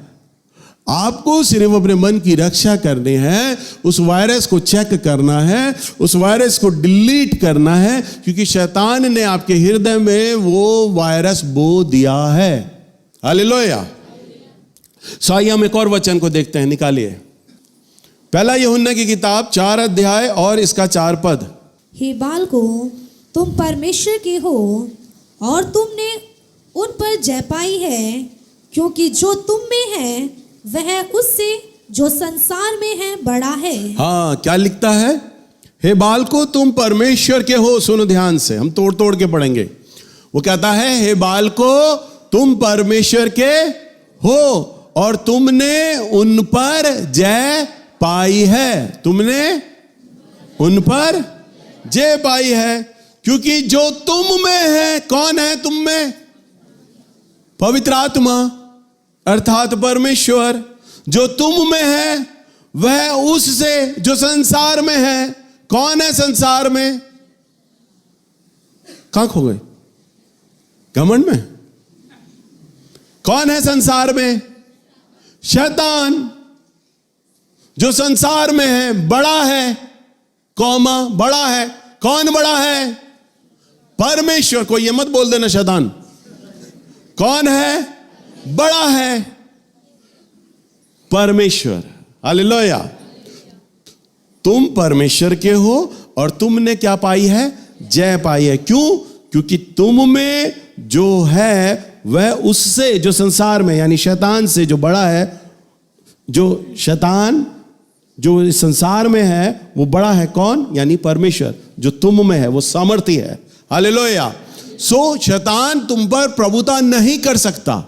आपको सिर्फ अपने मन की रक्षा करनी है, उस वायरस को चेक करना है, उस वायरस को डिलीट करना है, क्योंकि शैतान ने आपके हृदय में वो वायरस बो दिया है। हालेलुया। आइए हम एक और वचन को देखते हैं, निकालिए पहला यूहन्ना की किताब 4 अध्याय और इसका 4 पद। हे बालको, तुम परमेश्वर के हो और तुमने उन पर जय पाई है, क्योंकि जो तुम में है वह उससे जो संसार में है बड़ा है। हाँ, क्या लिखता है, हे बालको तुम परमेश्वर के हो। सुनो ध्यान से, हम तोड़ तोड़ के पढ़ेंगे। वो कहता है, हे बालको तुम परमेश्वर के हो और तुमने उन पर जय पाई है। तुमने उन पर जय पाई है, क्योंकि जो तुम में है, कौन है तुम में? पवित्र आत्मा अर्थात परमेश्वर। जो तुम में है वह उससे जो संसार में है। कौन है संसार में? कहां खो गए? घमंड में। कौन है संसार में? शैतान। जो संसार में है बड़ा है, कौमा बड़ा है। कौन बड़ा है? परमेश्वर। कोई ये मत बोल देना शैतान। कौन है? बड़ा है परमेश्वर। हालेलुया। तुम परमेश्वर के हो और तुमने क्या पाई है? जय पाई है। क्यों? क्योंकि तुम में जो है वह उससे जो संसार में यानी शैतान से जो बड़ा है। जो शैतान जो इस संसार में है वो बड़ा है। कौन? यानी परमेश्वर। जो तुम में है वो सामर्थी है। हालेलुया। शैतान तुम पर प्रभुता नहीं कर सकता।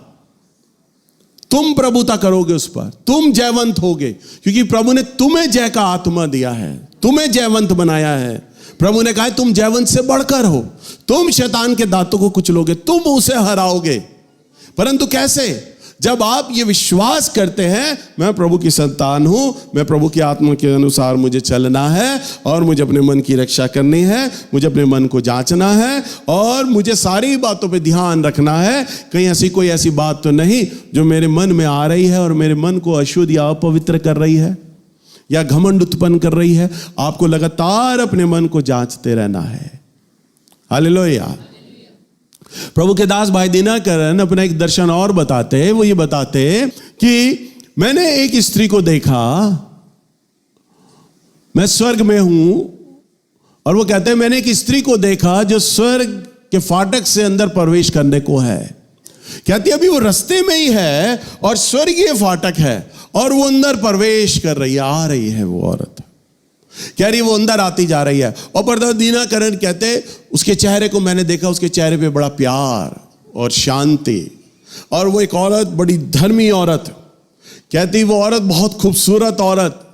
तुम प्रभुता करोगे उस पर, तुम जयवंत होगे, क्योंकि प्रभु ने तुम्हें जय का आत्मा दिया है, तुम्हें जयवंत बनाया है। प्रभु ने कहा तुम जयवंत से बढ़कर हो। तुम शैतान के दांतों को कुचलोगे, तुम उसे हराओगे। परंतु कैसे? जब आप ये विश्वास करते हैं मैं प्रभु की संतान हूं, मैं प्रभु की आत्मा के अनुसार मुझे चलना है और मुझे अपने मन की रक्षा करनी है, मुझे अपने मन को जांचना है और मुझे सारी बातों पे ध्यान रखना है। कहीं कोई ऐसी बात तो नहीं जो मेरे मन में आ रही है और मेरे मन को अशुद्ध या अपवित्र कर रही है या घमंड उत्पन्न कर रही है। आपको लगातार अपने मन को जांचते रहना है। हालेलुया। प्रभु के दास भाई दिनाकरण अपना एक दर्शन और बताते हैं। वो ये बताते कि मैंने एक स्त्री को देखा, मैं स्वर्ग में हूं, और वो कहते हैं मैंने एक स्त्री को देखा जो स्वर्ग के फाटक से अंदर प्रवेश करने को है। कहती अभी वो रास्ते में ही है और स्वर्गीय फाटक है और वो अंदर प्रवेश कर रही है, आ रही है वो औरत। कह रही वो अंदर आती जा रही है। और ब्रदर दीनाकरण कहते उसके चेहरे को मैंने देखा, उसके चेहरे पे बड़ा प्यार और शांति, और वो एक औरत, बड़ी धर्मी औरत। कहती वो औरत बहुत खूबसूरत औरत,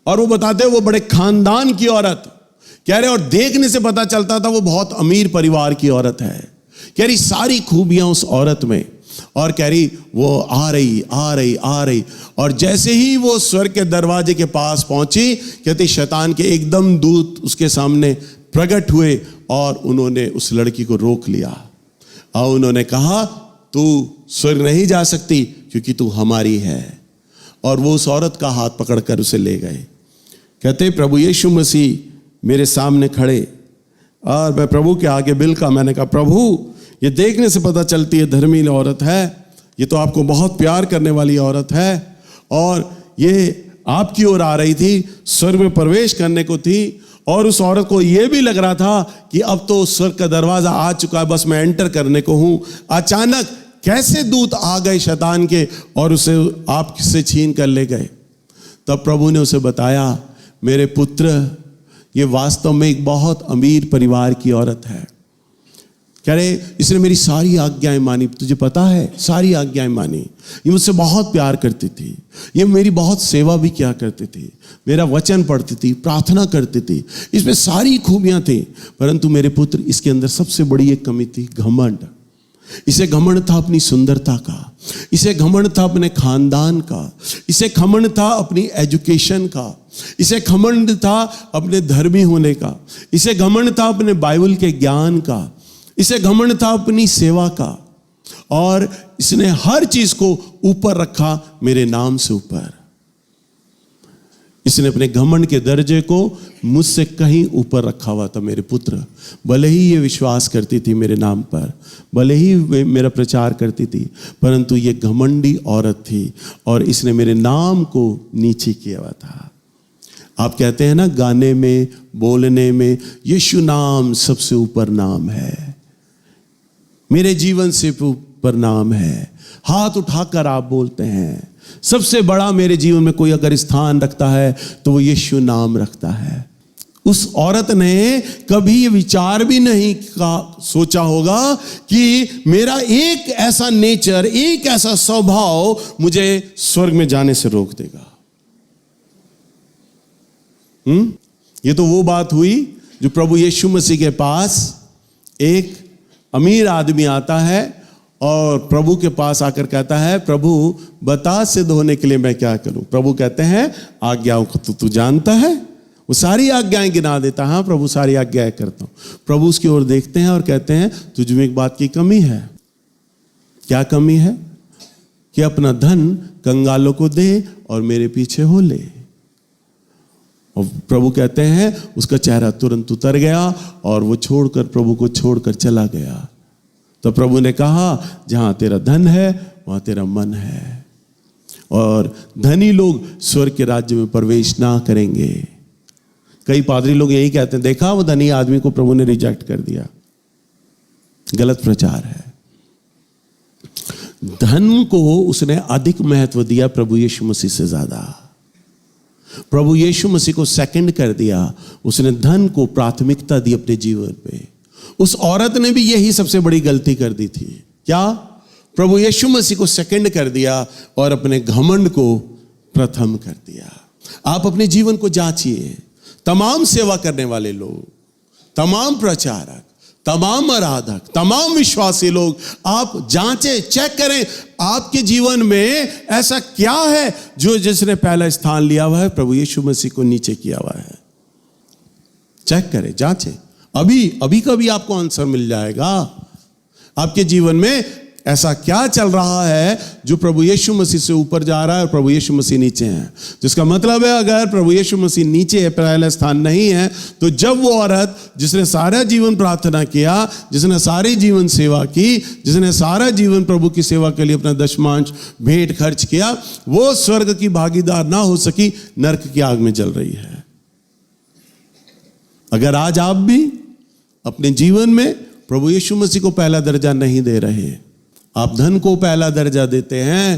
और वो बताते वो बड़े खानदान की औरत। कह रहे और देखने से पता चलता था वो बहुत अमीर परिवार की औरत है। कह रही सारी खूबियां उस औरत में, और कह रही वो आ रही, और जैसे ही वो स्वर्ग के दरवाजे के पास पहुंची, कहती शैतान के एकदम दूत उसके सामने प्रकट हुए और उन्होंने उस लड़की को रोक लिया और उन्होंने कहा तू स्वर्ग नहीं जा सकती क्योंकि तू हमारी है। और वो उस औरत का हाथ पकड़कर उसे ले गए। कहते प्रभु यीशु मसीह मेरे सामने खड़े, और मैं प्रभु के आगे बिलका, मैंने कहा प्रभु ये देखने से पता चलती है धर्मी औरत है, ये तो आपको बहुत प्यार करने वाली औरत है, और ये आपकी ओर आ रही थी, स्वर्ग में प्रवेश करने को थी, और उस औरत को ये भी लग रहा था कि अब तो स्वर्ग का दरवाजा आ चुका है, बस मैं एंटर करने को हूं। अचानक कैसे दूत आ गए शैतान के और उसे आपसे छीन कर ले गए। तब प्रभु ने उसे बताया मेरे पुत्र, ये वास्तव में एक बहुत अमीर परिवार की औरत है। कह रहे इसने मेरी सारी आज्ञाएं मानी, तुझे पता है सारी आज्ञाएं मानी, ये मुझसे बहुत प्यार करती थी, ये मेरी बहुत सेवा भी किया करती थी, मेरा वचन पढ़ती थी, प्रार्थना करती थी, इसमें सारी खूबियां थी। परंतु मेरे पुत्र इसके अंदर सबसे बड़ी एक कमी थी, घमंड। इसे घमंड था अपनी सुंदरता का, इसे घमंड था अपने खानदान का, इसे घमंड था अपनी एजुकेशन का, इसे घमंड था अपने धर्मी होने का, इसे घमंड था अपने बाइबल के ज्ञान का, इसे घमंड था अपनी सेवा का, और इसने हर चीज को ऊपर रखा मेरे नाम से ऊपर। इसने अपने घमंड के दर्जे को मुझसे कहीं ऊपर रखा हुआ था मेरे पुत्र। भले ही ये विश्वास करती थी मेरे नाम पर, भले ही वे मेरा प्रचार करती थी, परंतु ये घमंडी औरत थी और इसने मेरे नाम को नीचे किया हुआ था। आप कहते हैं ना गाने में, बोलने में, यीशु नाम सबसे ऊपर नाम है, मेरे जीवन से ऊपर नाम है। हाथ उठाकर आप बोलते हैं सबसे बड़ा मेरे जीवन में कोई अगर स्थान रखता है तो वो यीशु नाम रखता है। उस औरत ने कभी ये विचार भी नहीं सोचा होगा कि मेरा एक ऐसा नेचर, एक ऐसा स्वभाव मुझे स्वर्ग में जाने से रोक देगा। ये तो वो बात हुई जो प्रभु यीशु मसीह के पास एक अमीर आदमी आता है और प्रभु के पास आकर कहता है प्रभु बता सिद्ध होने के लिए मैं क्या करूं। प्रभु कहते हैं आज्ञाओं को तू जानता है। वो सारी आज्ञाएं गिना देता है। हाँ प्रभु सारी आज्ञाएं करता हूं। प्रभु उसकी ओर देखते हैं और कहते हैं तुझ में एक बात की कमी है। क्या कमी है? कि अपना धन कंगालों को दे और मेरे पीछे हो ले। और प्रभु कहते हैं उसका चेहरा तुरंत उतर गया और वो छोड़कर, प्रभु को छोड़कर चला गया। तो प्रभु ने कहा जहां तेरा धन है वहां तेरा मन है, और धनी लोग स्वर्ग के राज्य में प्रवेश ना करेंगे। कई पादरी लोग यही कहते हैं, देखा वो धनी आदमी को प्रभु ने रिजेक्ट कर दिया। गलत प्रचार है। धन को उसने अधिक महत्व दिया प्रभु यीशु मसीह से ज्यादा। प्रभु यीशु मसीह को सेकंड कर दिया। उसने धन को प्राथमिकता दी अपने जीवन पे। उस औरत ने भी यही सबसे बड़ी गलती कर दी थी। क्या? प्रभु यीशु मसीह को सेकंड कर दिया और अपने घमंड को प्रथम कर दिया। आप अपने जीवन को जांचिए। तमाम सेवा करने वाले लोग, तमाम प्रचारक, तमाम आराधक, तमाम विश्वासी लोग, आप जांचें, चेक करें आपके जीवन में ऐसा क्या है जो जिसने पहला स्थान लिया हुआ है, प्रभु यीशु मसीह को नीचे किया हुआ है। चेक करें, जांचें। अभी कभी आपको आंसर मिल जाएगा। आपके जीवन में ऐसा क्या चल रहा है जो प्रभु यीशु मसीह से ऊपर जा रहा है और प्रभु यीशु मसीह नीचे है। जिसका मतलब है अगर प्रभु यीशु मसीह नीचे है, पहला स्थान नहीं है, तो जब वो औरत जिसने सारा जीवन प्रार्थना किया, जिसने सारी जीवन सेवा की, जिसने सारा जीवन प्रभु की सेवा के लिए अपना दशमांश भेंट खर्च किया, वो स्वर्ग की भागीदार ना हो सकी, नरक की आग में जल रही है। अगर आज आप भी अपने जीवन में प्रभु यीशु मसीह को पहला दर्जा नहीं दे रहे, आप धन को पहला दर्जा देते हैं,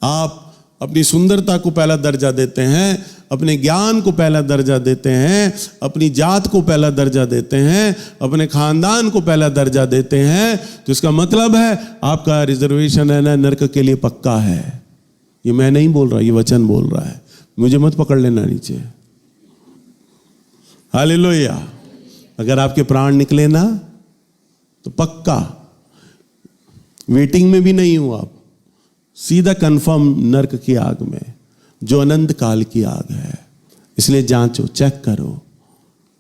आप अपनी सुंदरता को पहला दर्जा देते हैं, अपने ज्ञान को पहला दर्जा देते हैं, अपनी जात को पहला दर्जा देते हैं, अपने खानदान को पहला दर्जा देते हैं, तो इसका मतलब है आपका रिजर्वेशन है ना नरक के लिए पक्का है। ये मैं नहीं बोल रहा, ये वचन बोल रहा है, मुझे मत पकड़ लेना नीचे। हालेलुया। अगर आपके प्राण निकले ना तो पक्का, वेटिंग में भी नहीं हो आप, सीधा कंफर्म नरक की आग में, जो अनंत काल की आग है। इसलिए जांचो, चेक करो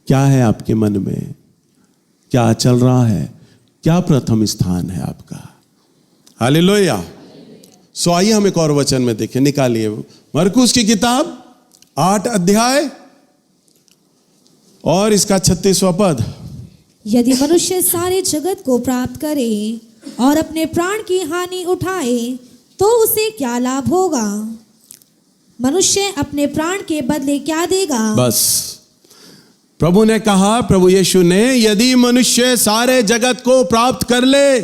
क्या है आपके मन में, क्या चल रहा है, क्या प्रथम स्थान है आपका। हालेलुया। सो आइए हम एक और वचन में देखें, निकालिए मरकुस की किताब 8 अध्याय और इसका 36वां पद। यदि मनुष्य सारे जगत को प्राप्त करे और अपने प्राण की हानि उठाए तो उसे क्या लाभ होगा? मनुष्य अपने प्राण के बदले क्या देगा? बस प्रभु ने कहा, प्रभु यीशु ने, यदि मनुष्य सारे जगत को प्राप्त कर ले,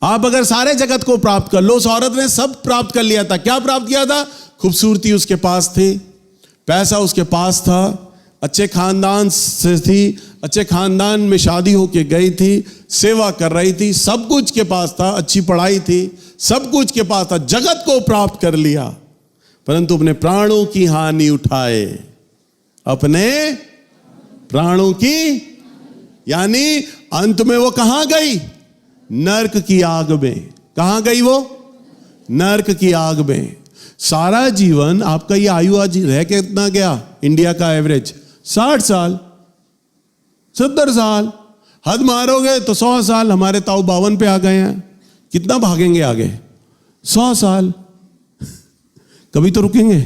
आप अगर सारे जगत को प्राप्त कर लो, उस औरत ने सब प्राप्त कर लिया था। क्या प्राप्त किया था? खूबसूरती उसके पास थी, पैसा उसके पास था, अच्छे खानदान से थी, अच्छे खानदान में शादी होके गई थी, सेवा कर रही थी, सब कुछ के पास था, अच्छी पढ़ाई थी, सब कुछ के पास था, जगत को प्राप्त कर लिया, परंतु अपने प्राणों की हानि उठाए। अपने प्राणों की, यानी अंत में वो कहां गई? नरक की आग में। कहां गई वो? नरक की आग में। सारा जीवन आपका ये आयु आज रह के कितना गया? इंडिया का एवरेज 60 साल, 70 साल, हद मारोगे तो 100 साल। हमारे ताऊ 52 पे आ गए हैं, कितना भागेंगे आगे? 100 साल। कभी तो रुकेंगे,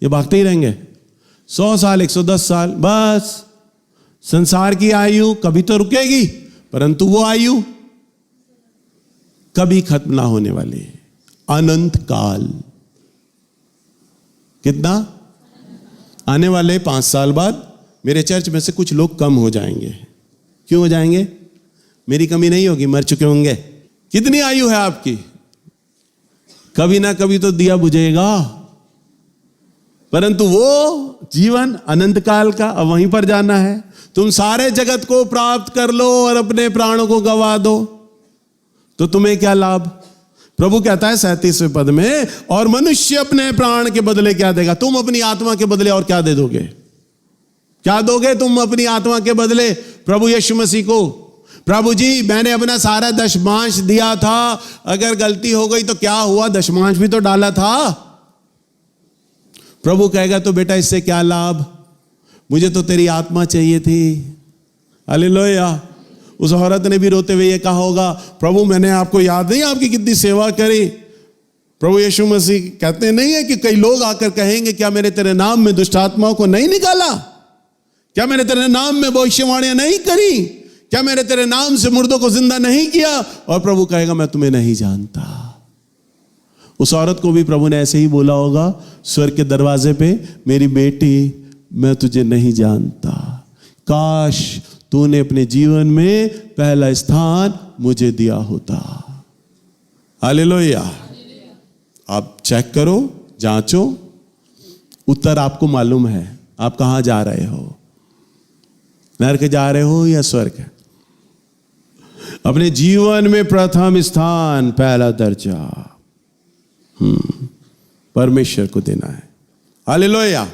ये भागते ही रहेंगे। 100 साल, 110 साल, बस संसार की आयु कभी तो रुकेगी, परंतु वो आयु कभी खत्म ना होने वाली है। अनंत काल। कितना? आने वाले 5 साल बाद मेरे चर्च में से कुछ लोग कम हो जाएंगे। क्यों हो जाएंगे? मेरी कमी नहीं होगी, मर चुके होंगे। कितनी आयु है आपकी? कभी ना कभी तो दिया बुझेगा, परंतु वो जीवन अनंत काल का, अब वहीं पर जाना है। तुम सारे जगत को प्राप्त कर लो और अपने प्राणों को गवा दो तो तुम्हें क्या लाभ? प्रभु कहता है 37वें पद में, और मनुष्य अपने प्राण के बदले क्या देगा? तुम अपनी आत्मा के बदले और क्या दे दोगे? क्या दोगे तुम अपनी आत्मा के बदले? प्रभु यीशु मसीह को, प्रभु जी मैंने अपना सारा दशमांश दिया था, अगर गलती हो गई तो क्या हुआ? दशमांश भी तो डाला था। प्रभु कहेगा तो बेटा इससे क्या लाभ? मुझे तो तेरी आत्मा चाहिए थी। हालेलुया। उस औरत ने भी रोते हुए ये कहा होगा, प्रभु मैंने आपको याद नहीं आपकी कितनी सेवा करी। प्रभु यीशु मसीह कहते नहीं है कि कई लोग आकर कहेंगे क्या मैंने तेरे नाम में दुष्ट आत्माओं को नहीं निकाला? क्या मैंने तेरे नाम में भविष्यवाणियां नहीं करी? क्या मैंने तेरे नाम से मुर्दों को जिंदा नहीं किया? और प्रभु कहेगा मैं तुम्हें नहीं जानता। उस औरत को भी प्रभु ने ऐसे ही बोला होगा स्वर्ग के दरवाजे पे, मेरी बेटी मैं तुझे नहीं जानता, काश तूने अपने जीवन में पहला स्थान मुझे दिया होता। हालेलुया। आप चेक करो, जांचो, उत्तर आपको मालूम है। आप कहां जा रहे हो? नरक जा रहे हो या स्वर्ग? अपने जीवन में प्रथम स्थान, पहला दर्जा परमेश्वर को देना है। हालेलुया।